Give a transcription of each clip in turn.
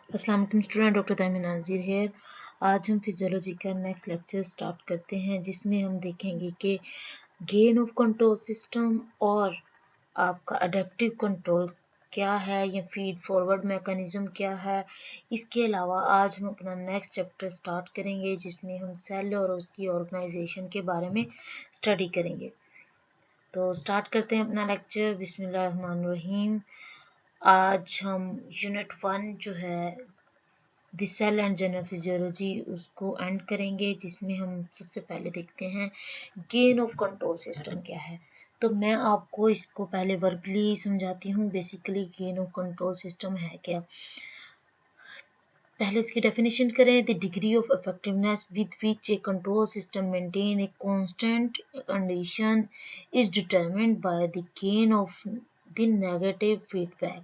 अस्सलाम वालेकुम student, doctor तहमीन Nazir hair. आज हम फिजियोलॉजी का नेक्स्ट लेक्चर स्टार्ट करते हैं, जिसमें हम देखेंगे कि गेन ऑफ कंट्रोल सिस्टम और आपका अडेप्टिव कंट्रोल क्या है या फीड फॉरवर्ड मैकेनिज्म क्या है। इसके अलावा आज हम अपना नेक्स्ट चैप्टर स्टार्ट करेंगे, जिसमें हम सेल और उसकी ऑर्गेनाइजेशन के बारे में स्टडी करेंगे। तो स्टार्ट करते हैं अपना लेक्चर। बिस्मिल्लाहिर्रहमानिर्रहीम। आज हम यूनिट 1 जो है the cell and general physiology उसको एंड करेंगे, जिसमें हम सबसे पहले देखते हैं गेन ऑफ कंट्रोल सिस्टम क्या है। तो मैं आपको इसको पहले वर्बली समझाती हूँ। Basically gain of control system है क्या। पहले इसकी डेफिनेशन करें। The degree of effectiveness with which A control system maintain a constant condition is determined by the gain of the negative feedback.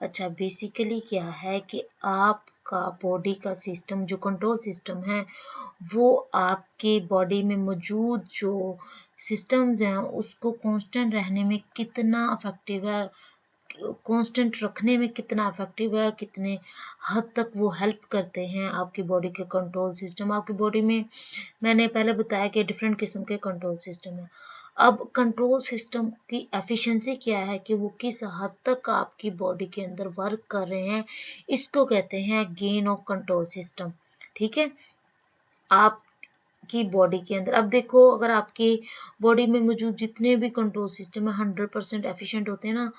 अच्छा, बेसिकली क्या है कि आपका बॉडी का सिस्टम जो कंट्रोल सिस्टम है वो आपके बॉडी में मौजूद जो सिस्टम्स हैं उसको कांस्टेंट रहने में कितना इफेक्टिव है, कांस्टेंट रखने में कितना इफेक्टिव है, कितने हद तक वो हेल्प करते हैं आपकी बॉडी के कंट्रोल सिस्टम। आपकी बॉडी में मैंने पहले बताया कि डिफरेंट किस्म के कंट्रोल सिस्टम है। अब कंट्रोल सिस्टम की एफिशिएंसी क्या है कि वो किस हद तक आपकी बॉडी के अंदर वर्क कर रहे हैं, इसको कहते हैं गेन ऑफ कंट्रोल सिस्टम। ठीक है। आपकी बॉडी के अंदर अब देखो, अगर आपकी बॉडी में मौजूद जितने भी कंट्रोल सिस्टम है 100% एफिशिएंट होते हैं ना,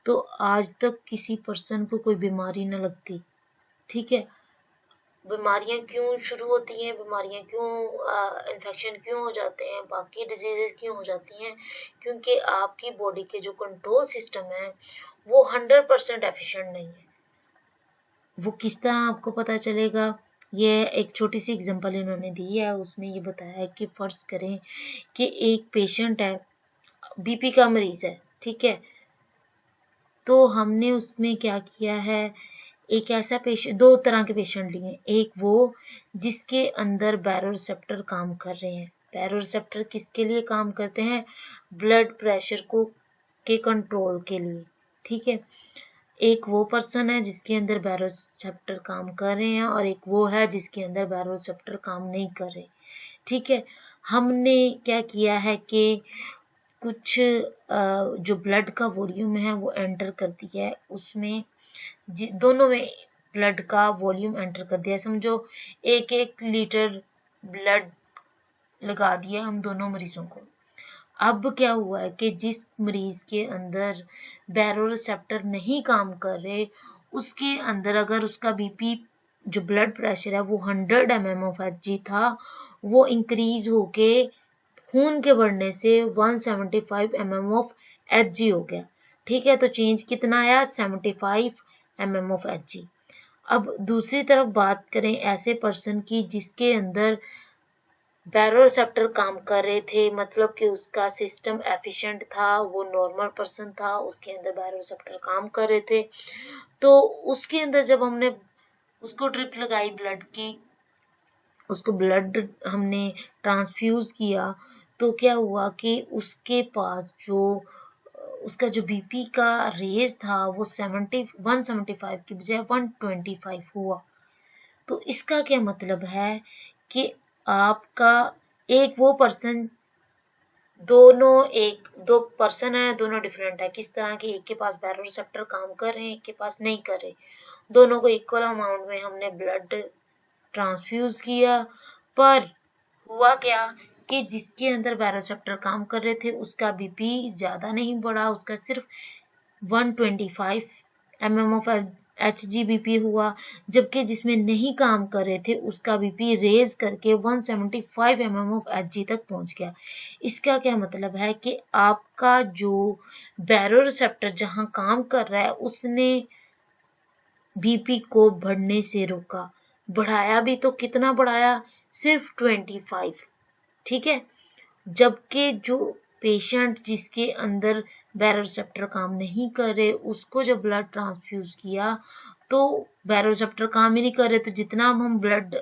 तो आज तक किसी पर्सन को कोई बीमारी ना लगती। ठीक है। बीमारियां क्यों शुरू होती हैं, बीमारियां क्यों, इन्फेक्शन क्यों हो जाते हैं, बाकी डिजीजेस क्यों हो जाती हैं, क्योंकि आपकी बॉडी के जो कंट्रोल सिस्टम है वो 100% एफिशिएंट नहीं है। वो किस तरह आपको पता चलेगा, ये एक छोटी सी एग्जांपल इन्होंने दी है। उसमें ये बताया है कि फर्ज करें कि एक पेशेंट है, बीपी का मरीज है। ठीक है। तो हमने उसमें क्या किया है, एक ऐसा पेशेंट, दो तरह के पेशेंट लिए। एक वो जिसके अंदर बैरोरिसेप्टर काम कर रहे हैं। बैरोरिसेप्टर किसके लिए काम करते हैं, ब्लड प्रेशर को के कंट्रोल के लिए। ठीक है। एक वो पर्सन है जिसके अंदर बैरोरिसेप्टर काम कर रहे हैं, और एक वो है जिसके अंदर बैरोरिसेप्टर काम नहीं कर रहे। ठीक है। हमने क्या किया है कि कुछ जो ब्लड का वॉल्यूम है वो एंटर कर दिया है उसमें, दोनों में ब्लड का वॉल्यूम एंटर कर दिया। समझो 1-1 लीटर ब्लड लगा दिया हम दोनों मरीजों को। अब क्या हुआ है कि जिस मरीज के अंदर बैरोरिसेप्टर नहीं काम कर रहे, उसके अंदर अगर उसका बीपी जो ब्लड प्रेशर है वो 100 mm ऑफ Hg था, वो इंक्रीज होके खून के बढ़ने से 175 mm ऑफ Hg हो गया। ठीक है। तो चेंज कितना आया, 75 mm ऑफ Hg। अब दूसरी तरफ बात करें ऐसे पर्सन की जिसके अंदर बैरोरिसेप्टर काम कर रहे थे, मतलब कि उसका सिस्टम एफिशिएंट था, वो नॉर्मल पर्सन था, उसके अंदर बैरोरिसेप्टर काम कर रहे थे। तो उसके अंदर जब हमने उसको ड्रिप लगाई ब्लड की, उसको ब्लड हमने ट्रांसफ्यूज किया, तो क्या हुआ कि उसके पास जो उसका जो बीपी का रेज था वो 175 की बजाय 125 हुआ। तो इसका क्या मतलब है कि आपका एक वो पर्सन, दोनों एक दो पर्सन है, दोनों डिफरेंट है। किस तरह के, एक के पास बैरोरिसेप्टर काम कर रहे हैं, एक के पास नहीं कर रहे। दोनों को इक्वल अमाउंट में हमने ब्लड ट्रांसफ्यूज किया, पर हुआ क्या कि जिसके अंदर बैरोरिसेप्टर काम कर रहे थे उसका बीपी ज्यादा नहीं बढ़ा, उसका सिर्फ 125 mm ऑफ Hg बीपी हुआ, जबकि जिसमें नहीं काम कर रहे थे उसका बीपी रेज करके 175 mm ऑफ Hg तक पहुंच गया। इसका क्या मतलब है कि आपका जो बैरोरिसेप्टर जहां काम कर रहा है उसने बीपी को बढ़ने से रोका। बढ़ाया भी तो कितना बढ़ाया, सिर्फ 25। ठीक है। जबकि जो पेशेंट जिसके अंदर बैरोरिसेप्टर काम नहीं कर रहे, उसको जब ब्लड ट्रांसफ्यूज किया तो बैरोरिसेप्टर काम ही नहीं कर रहे, तो जितना हम ब्लड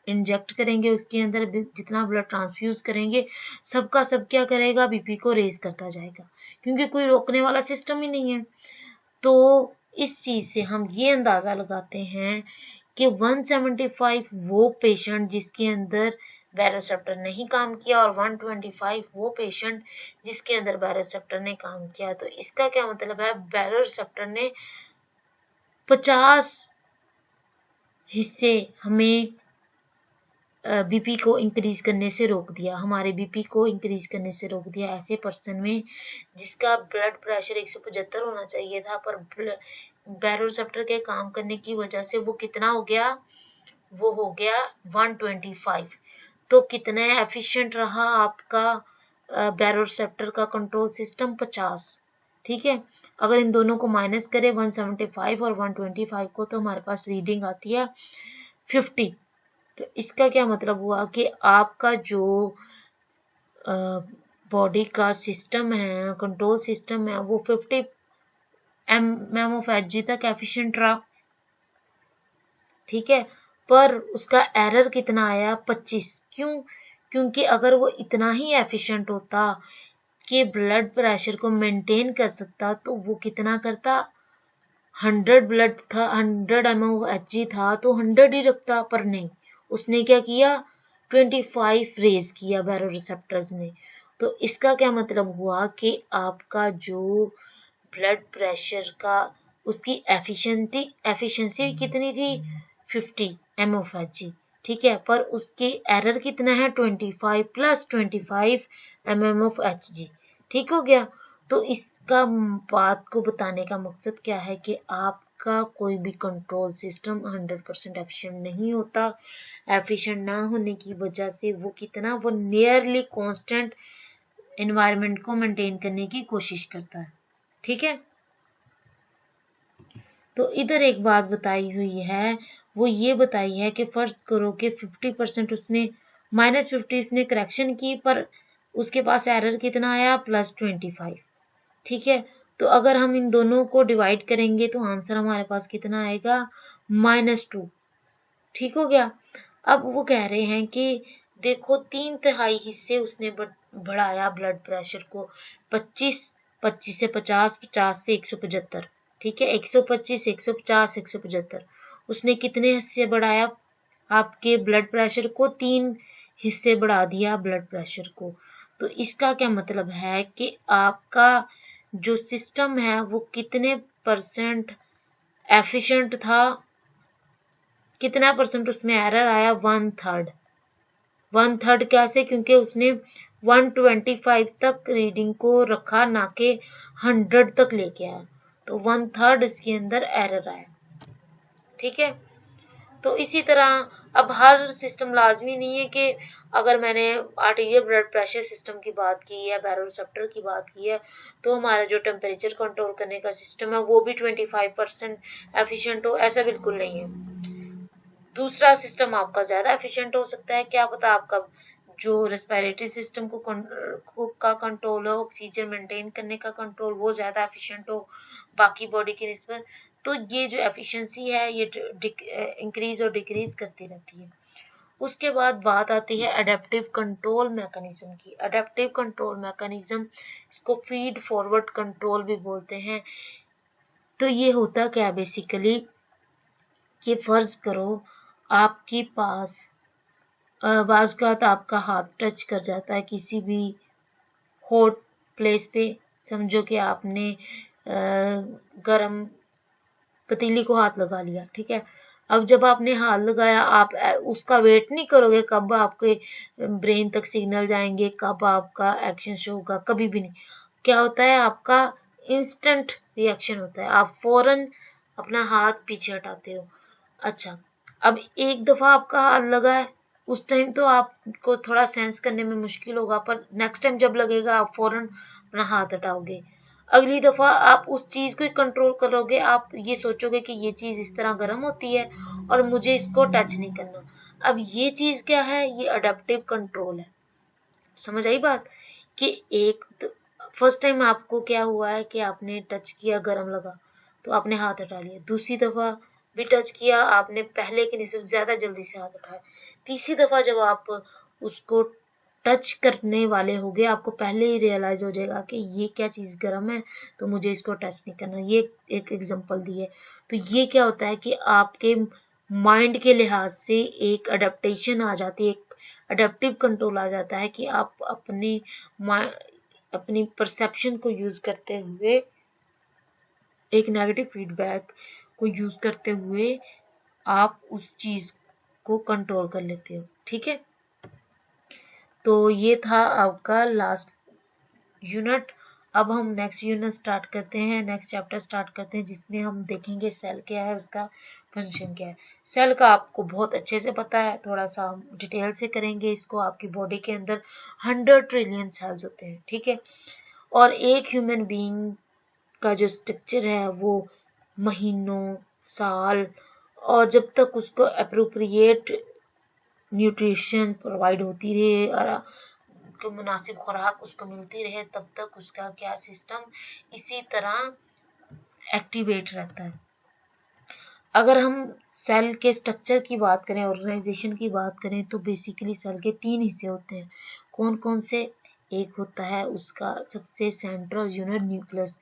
इंजेक्ट करेंगे उसके अंदर, जितना ब्लड ट्रांसफ्यूज करेंगे, सबका सब क्या करेगा, बीपी को रेज करता जाएगा, क्योंकि कोई रोकने वाला सिस्टम ही नहीं है। तो इस चीज से हम ये अंदाजा लगाते हैं कि 175 वो पेशेंट जिसके अंदर बैरोसेप्टर नहीं काम किया और 125 वो पेशेंट जिसके अंदर बैरोसेप्टर ने काम किया। तो इसका क्या मतलब है, बैरोसेप्टर ने 50 हिस्से हमें बीपी को इंक्रीज करने से रोक दिया, हमारे बीपी को इंक्रीज करने से रोक दिया। ऐसे पर्सन में जिसका ब्लड प्रेशर 175 होना चाहिए था, पर बैरोसेप्टर के काम करने की वजह से वो कितना हो गया, वो हो गया 125। तो कितना एफिशिएंट रहा आपका बैरोसेप्टर का कंट्रोल सिस्टम, 50। ठीक है, अगर इन दोनों को माइनस करें 175 और 125 को, तो हमारे पास रीडिंग आती है 50। तो इसका क्या मतलब हुआ कि आपका जो बॉडी का सिस्टम है, कंट्रोल सिस्टम है, वो 50 mm ऑफ Hg तक एफिशिएंट रहा। ठीक है, पर उसका एरर कितना आया, 25। क्यों? क्योंकि अगर वो इतना ही एफिशिएंट होता कि ब्लड प्रेशर को मेंटेन कर सकता, तो वो कितना करता, 100 ब्लड था, 100 mm ऑफ Hg था तो 100 ही रखता, पर नहीं, उसने क्या किया, 25 रेज किया बैरोरिसेप्टर्स ने। तो इसका क्या मतलब हुआ कि आपका जो ब्लड प्रेशर का उसकी एफिशिएंसी कितनी थी, 50 mm ऑफ Hg। ठीक है, पर उसके एरर कितना है, 25 प्लस 25 mm ऑफ Hg। ठीक हो गया। तो इसका बात को बताने का मकसद क्या है कि आपका कोई भी कंट्रोल सिस्टम 100% एफिशिएंट नहीं होता। एफिशिएंट ना होने की वजह से वो कितना, वो नियरली कांस्टेंट एनवायरनमेंट को मेंटेन करने की कोशिश करता है। ठीक है, तो इधर एक बात बताई हुई है, वो ये बताई है कि फर्ज करो कि 50% उसने -50 उसने करेक्शन की, पर उसके पास एरर कितना आया, +25। ठीक है, तो अगर हम इन दोनों को डिवाइड करेंगे तो आंसर हमारे पास कितना आएगा, -2। ठीक हो गया। अब वो कह रहे हैं कि देखो 3/3 हिस्से उसने बढ़ाया ब्लड प्रेशर को, 25 से 50, 50 से 175। ठीक है, 125, 150, 175, उसने कितने हिस्से बढ़ाया आपके ब्लड प्रेशर को, 3 हिस्से बढ़ा दिया ब्लड प्रेशर को। तो इसका क्या मतलब है कि आपका जो सिस्टम है वो कितने परसेंट एफिशिएंट था, कितना परसेंट उसमें एरर आया, 1/3। 1/3 कैसे, क्योंकि उसने 125 तक रीडिंग को रखा, ना कि 100 तक लेके आया, तो 1/3 इसके अंदर एरर आया। ठीक है, तो इसी तरह अब हर सिस्टम लाजमी नहीं है कि अगर मैंने आर्टीरियल ब्लड प्रेशर सिस्टम की बात की है, बैरोरिसेप्टर की बात की है, तो हमारा जो टेम्परेचर कंट्रोल करने का सिस्टम है वो भी 25% एफिशिएंट हो, ऐसा बिल्कुल नहीं है। दूसरा सिस्टम आपका ज्यादा एफिशिएंट हो सकता है, क्या पता आपका जो रेस्पिरेटरी सिस्टम का कंट्रोल हो, ऑक्सीजन मेंटेन करने का कंट्रोल, वो ज्यादा एफिशिएंट हो बाकी बॉडी की निस्बत। तो ये जो एफिशिएंसी है ये इंक्रीज और डिक्रीज करती रहती है। उसके बाद बात आती है अडेप्टिव कंट्रोल मैकेनिज्म की। अडेप्टिव कंट्रोल मैकेनिज्म, इसको फीड फॉरवर्ड कंट्रोल भी बोलते हैं। तो ये होता क्या बेसिकली कि फर्ज करो आपके पास बाज़ आपका हाथ टच कर जाता है किसी भी हॉट प्लेस पे, समझो कि आपने गरम पतीली को हाथ लगा लिया। ठीक है, अब जब आपने हाथ लगाया, आप उसका वेट नहीं करोगे कब आपके ब्रेन तक सिग्नल जाएंगे, कब आपका एक्शन शो होगा, कभी भी नहीं। क्या होता है, आपका इंस्टेंट रिएक्शन होता है, आप फौरन अपना हाथ पीछे हटाते हो। अच्छा, अब एक दफा आपका हाथ लगा है, उस टाइम तो आपको थोड़ा सेंस करने में मुश्किल होगा, पर नेक्स्ट टाइम जब लगेगा आप फौरन अपना हाथ हटाओगे। अगली दफा आप उस चीज को कंट्रोल करोगे, आप ये सोचोगे कि ये चीज इस तरह गर्म होती है और मुझे इसको टच नहीं करना। अब ये चीज क्या है, ये अडेप्टिव कंट्रोल है। समझ आई बात, कि एक फर्स्ट टाइम आपको क्या हुआ है कि आपने टच किया, गर्म लगा, तो आपने हाथ हटा लिया। दूसरी दफा भी टच किया, आपने पहले की निस्बत ज्यादा जल्दी से हाथ उठाया। तीसरी दफा जब आप उसको टच करने वाले होगे आपको पहले ही रियलाइज हो जाएगा कि ये क्या चीज़ गर्म है, तो मुझे इसको टच नहीं करना। ये एक एग्जांपल दी है। तो ये क्या होता है कि आपके माइंड के लिहाज से एक अडेप्टेशन आ जाती है, एक अडेप्टिव कंट्रोल आ जाता है कि आप अपनी परसेप्शन को यूज करते हुए, एक नेगेटिव फीडबैक को यूज करते हुए आप उस चीज को कंट्रोल कर लेते हो। ठीक है, तो ये था आपका लास्ट यूनिट। अब हम नेक्स्ट यूनिट स्टार्ट करते हैं, नेक्स्ट चैप्टर स्टार्ट करते हैं, जिसमें हम देखेंगे सेल क्या है, उसका फंक्शन क्या है। सेल का आपको बहुत अच्छे से पता है, थोड़ा सा हम डिटेल से करेंगे इसको। आपकी बॉडी के अंदर 100 ट्रिलियन सेल्स होते हैं। ठीक है, और एक ह्यूमन बीइंग का जो स्ट्रक्चर है वो महीनों, साल, और जब तक उसको अप्रोप्रिएट न्यूट्रिशन प्रोवाइड होती रहे और को मुनासिब खुराक उसको मिलती रहे, तब तक उसका क्या सिस्टम इसी तरह एक्टिवेट रहता है। अगर हम सेल के स्ट्रक्चर की बात करें, ऑर्गेनाइजेशन की बात करें, तो बेसिकली सेल के 3 हिस्से होते हैं। कौन कौन से? एक होता है उसका सबसे सेंट्रल यूनिट न्यूक्लियस,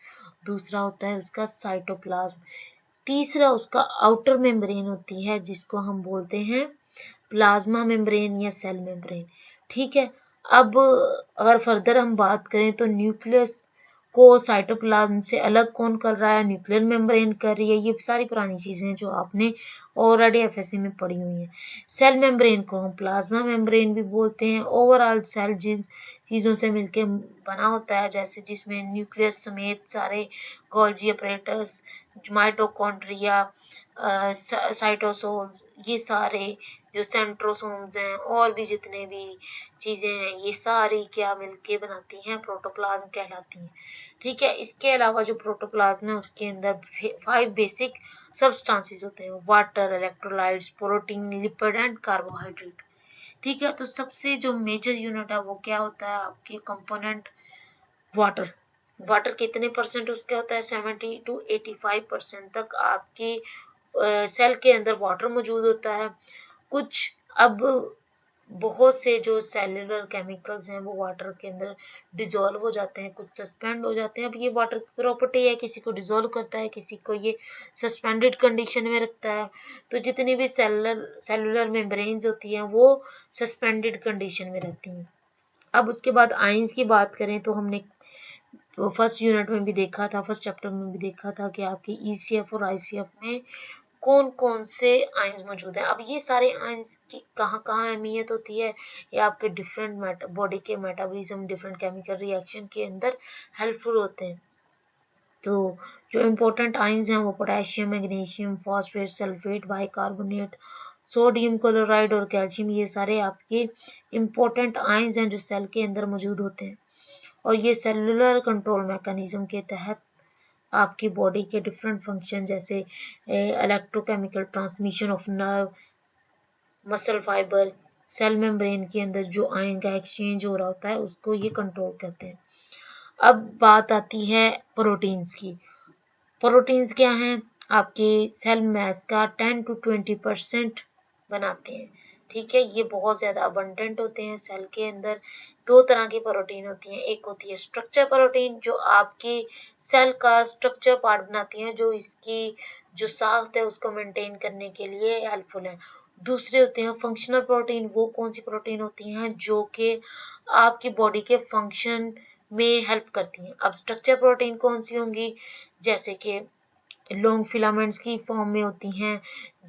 दूसरा होता है उसका साइटोप्लाज्म, तीसरा उसका आउटर मेम्ब्रेन होती है जिसको हम बोलते हैं प्लाज्मा मेम्ब्रेन या सेल मेम्ब्रेन। ठीक है, अब अगर फर्दर हम बात करें तो न्यूक्लियस को साइटोप्लाज्म से अलग कौन कर रहा है? न्यूक्लियर मेम्ब्रेन कर रही है। ये सारी पुरानी चीजें हैं जो आपने ऑलरेडी एफएससी में पढ़ी हुई हैं। सेल मेम्ब्रेन को हम प्लाज्मा मेम्ब्रेन भी बोलते हैं। ओवरऑल सेल जिन चीजों से मिलकर बना होता है, जैसे जिसमें न्यूक्लियस समेत सारे गोल्जी अपरेटस, माइटोकॉन्ड्रिया, साइटोसोल्स, ये सारे जो सेंट्रोसोम्स हैं और भी जितने भी चीजें हैं, ये सारी क्या मिलके बनाती हैं? प्रोटोप्लाज्म कहलाती हैं। ठीक है, इसके अलावा जो प्रोटोप्लाज्म है उसके अंदर 5 बेसिक सब्सटेंसेस होते हैं: water, electrolytes, protein, lipid and carbohydrate. ठीक है, तो सबसे जो मेजर यूनिट है वो क्या होता है? आपके कंपोनेंट वाटर। वाटर कितने परसेंट उसका होता है? 70 to 85% तक आपके सेल के अंदर वाटर मौजूद होता है। कुछ अब बहुत से जो सेलुलर केमिकल्स हैं वो वाटर के अंदर डिजोल्व हो जाते हैं, कुछ सस्पेंड हो जाते हैं। अब ये वाटर की प्रॉपर्टी है, किसी को डिजोल्व करता है, किसी को ये सस्पेंडेड कंडीशन में रखता है। तो जितनी भी सेलुलर मेम्ब्रेन्स होती हैं वो सस्पेंडेड कंडीशन में रहती हैं। अब उसके बाद आयंस की बात करें तो हमने फर्स्ट यूनिट में भी देखा था, फर्स्ट चैप्टर में भी देखा था कि आपके ईसीएफ और आईसीएफ में कौन कौन से आयंस मौजूद हैं। अब ये सारे आयंस की कहाँ कहाँ अहमियत होती है? ये आपके डिफरेंट बॉडी के मेटाबॉलिज्म, डिफरेंट केमिकल रिएक्शन के अंदर हेल्पफुल होते हैं। तो जो इम्पोर्टेंट आयंस हैं वो potassium, magnesium, phosphate, sulphate, bicarbonate, sodium chloride और कैल्शियम, ये सारे आपके इम्पोर्टेंट आयंस हैं जो सेल के अंदर मौजूद होते हैं। और ये सेलुलर कंट्रोल मैकेनिज्म के तहत आपकी बॉडी के डिफरेंट फंक्शन, जैसे electrochemical transmission of nerve, muscle fibre, cell membrane के अंदर जो आयन का एक्सचेंज हो रहा होता है, उसको ये कंट्रोल करते हैं। अब बात आती है प्रोटीन्स की। प्रोटीन्स क्या हैं? आपके सेल मैस का 10 to 20% बनाते हैं। ठीक है, ये बहुत ज्यादा अबंडेंट होते हैं सेल के अंदर। 2 तरह की प्रोटीन होती हैं, एक होती है स्ट्रक्चर प्रोटीन जो आपके सेल का स्ट्रक्चर पार्ट बनाती हैं, जो इसकी जो साख्त है उसको मेंटेन करने के लिए हेल्पफुल है। दूसरे होते हैं फंक्शनल प्रोटीन। वो कौन सी प्रोटीन होती हैं? जो कि आपकी बॉडी के फंक्शन में हेल्प करती हैं। अब स्ट्रक्चर प्रोटीन कौन सी होंगी? जैसे कि लॉन्ग फिलामेंट्स की फॉर्म में होती हैं,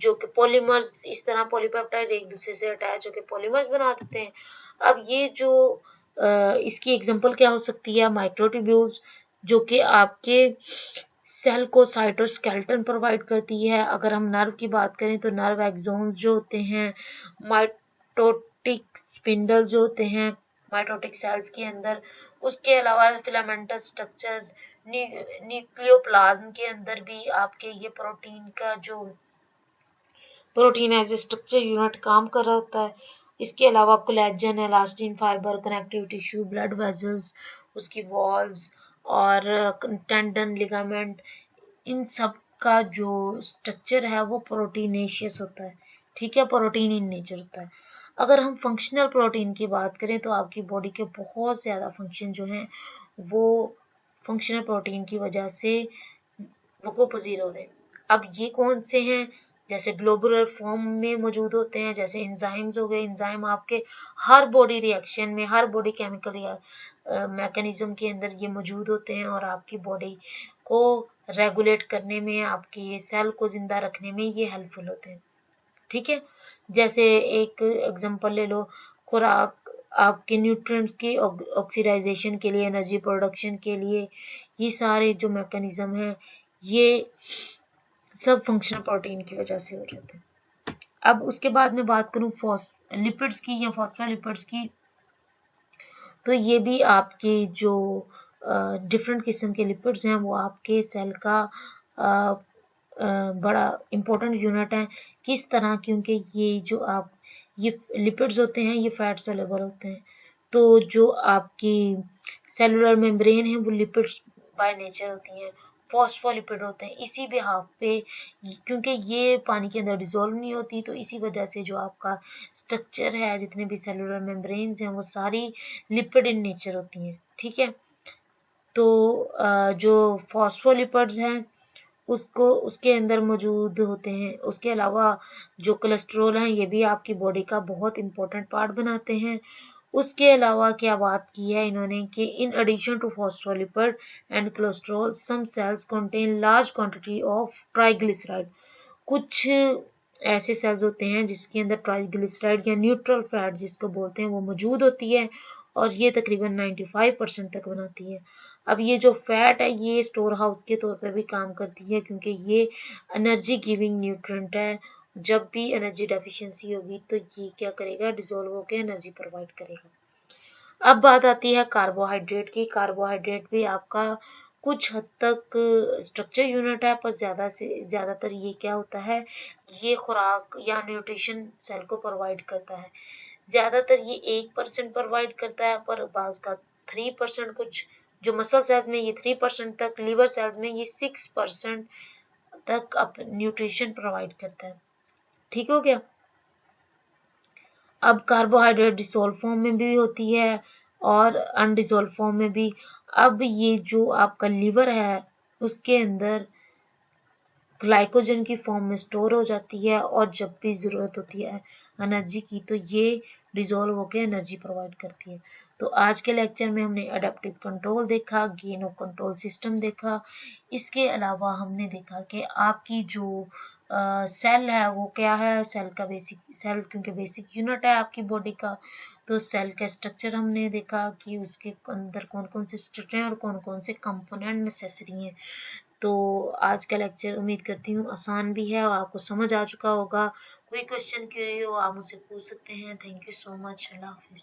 जो कि पॉलीमर्स, इस तरह पॉलीपेप्टाइड एक दूसरे से अटैच होकर पॉलीमर्स बना देते हैं। अब ये जो इसकी एग्जांपल क्या हो सकती है? माइक्रोट्यूब्यूल्स, जो कि आपके सेल को साइटोस्केलेटन प्रोवाइड करती है। अगर हम नर्व की बात करें तो नर्व एक्सोन्स जो होते हैं, माइटोटिक स्पिंडल जो होते हैं माइटोटिक सेल्स के अंदर, उसके अलावा फिलामेंटस स्ट्रक्चर्स, न्यूक्लियोप्लाज्म के अंदर भी आपके ये प्रोटीन का जो protein as a structure unit काम कर रहा होता है। इसके अलावा collagen, elastin fibre, connective tissue, blood vessels, उसकी वॉल्स और टेंडन, लिगामेंट, इन सब का जो स्ट्रक्चर है वो प्रोटीनेशियस होता है। ठीक है, प्रोटीन इन नेचर होता है। अगर हम फंक्शनल प्रोटीन की बात करें तो आपकी बॉडी के बहुत ज़्यादा फंक्शन जो हैं वो फंक्शनल प्रोटीन की वजह से वो पॉजिटिव हो रहे हैं। अब ये कौन से हैं? जैसे ग्लोबुलर फॉर्म में मौजूद होते हैं, जैसे एंजाइम्स हो गए। एंजाइम आपके हर बॉडी रिएक्शन में, हर बॉडी केमिकल या मैकेनिज्म के अंदर ये मौजूद होते हैं और आपकी बॉडी को रेगुलेट करने में, आपकी सेल को जिंदा रखने में ये हेल्पफुल होते हैं। ठीक है, जैसे एक एग्जांपल ले लो, खुराक आपके न्यूट्रिएंट्स की ऑक्सीडाइजेशन के लिए, एनर्जी प्रोडक्शन के लिए, ये सारे जो मैकेनिज्म हैं ये सब फंक्शनल प्रोटीन की वजह से हो जाते हैं। अब उसके बाद मैं बात करूं लिपिड्स की या फॉस्फोलिपिड्स की, तो ये भी आपके जो डिफरेंट किस्म के लिपिड्स हैं वो आपके सेल का बड़ा इम्पोर्टेंट यूनिट है। किस तरह? क्योंकि ये लिपिड्स होते हैं, ये फैट सोल्यूबल होते हैं। तो जो आपकी सेलुलर मेम्ब्रेन है वो लिपिड्स बाय नेचर होती हैं, फॉस्फोलिपिड होते हैं इसी बिहाफ पे, क्योंकि ये पानी के अंदर डिसॉल्व नहीं होती, तो इसी वजह से जो आपका स्ट्रक्चर है, जितने भी सेलुलर मेम्ब्रेन्स हैं वो सारी लिपिड इन नेचर होती हैं। ठीक है, तो जो फॉस्फोलिपिड्स हैं उसके अंदर मौजूद होते हैं। उसके अलावा जो कोलेस्ट्रॉल हैं ये भी आपकी बॉडी का बहुत इंपॉर्टेंट पार्ट बनाते हैं। उसके अलावा क्या बात की है इन्होंने कि in addition to phospholipid and cholesterol some cells contain large quantity of triglyceride. कुछ ऐसे सेल्स होते हैं जिसके अंदर ट्राइग्लिसराइड या न्यूट्रल फैट जिसको बोलते हैं वो मौजूद होती है और ये तकरीबन 95% तक बनाती है। अब ये जो फैट है ये स्टोर हाउस के तौर पे भी काम करती है, क्योंकि ये एनर्जी गिविंग न्यूट्रिएंट है। जब भी एनर्जी डेफिशिएंसी होगी तो ये क्या करेगा? डिसॉल्व होकर एनर्जी प्रोवाइड करेगा। अब बात आती है कार्बोहाइड्रेट की। कार्बोहाइड्रेट भी आपका कुछ हद तक स्ट्रक्चर यूनिट है, पर ज़्यादा से ज़्यादातर ये क्या होता है, ये खुराक या न्यूट्रिशन सेल को प्रोवाइड करता है। ज़्यादातर ये 1% प्रोवाइड करता है, पर बाज़ का 3%, कुछ जो मसल सेल्स में ये 3% तक, लीवर सेल्स में ये 6% तक न्यूट्रिशन प्रोवाइड करता है। ठीक हो गया। अब कार्बोहाइड्रेट डिसॉल्व फॉर्म में भी होती है और अनडिसॉल्व फॉर्म में भी। अब ये जो आपका लीवर है उसके अंदर ग्लाइकोजन की फॉर्म में स्टोर हो जाती है और जब भी ज़रूरत होती है एनर्जी की तो ये डिसॉल्व होकर एनर्जी प्रोवाइड करती है। तो आज के लेक्चर में हमने अडेप्टिव कंट्रोल देखा, गेन ऑफ कंट्रोल सिस्टम देखा। इसके अलावा हमने देखा कि आपकी जो सेल है वो क्या है, सेल का सेल क्योंकि बेसिक यूनिट है आपकी बॉडी का, तो सेल का स्ट्रक्चर हमने देखा कि उसके अंदर कौन कौन से स्ट्रक्चर हैं और कौन कौन से कंपोनेंट नेसेसरी हैं। तो आज का लेक्चर उम्मीद करती हूँ आसान भी है और आपको समझ आ चुका होगा। कोई क्वेश्चन क्वेरी हो आप मुझसे पूछ सकते हैं। Thank you so much. अल्लाह हाफिज़।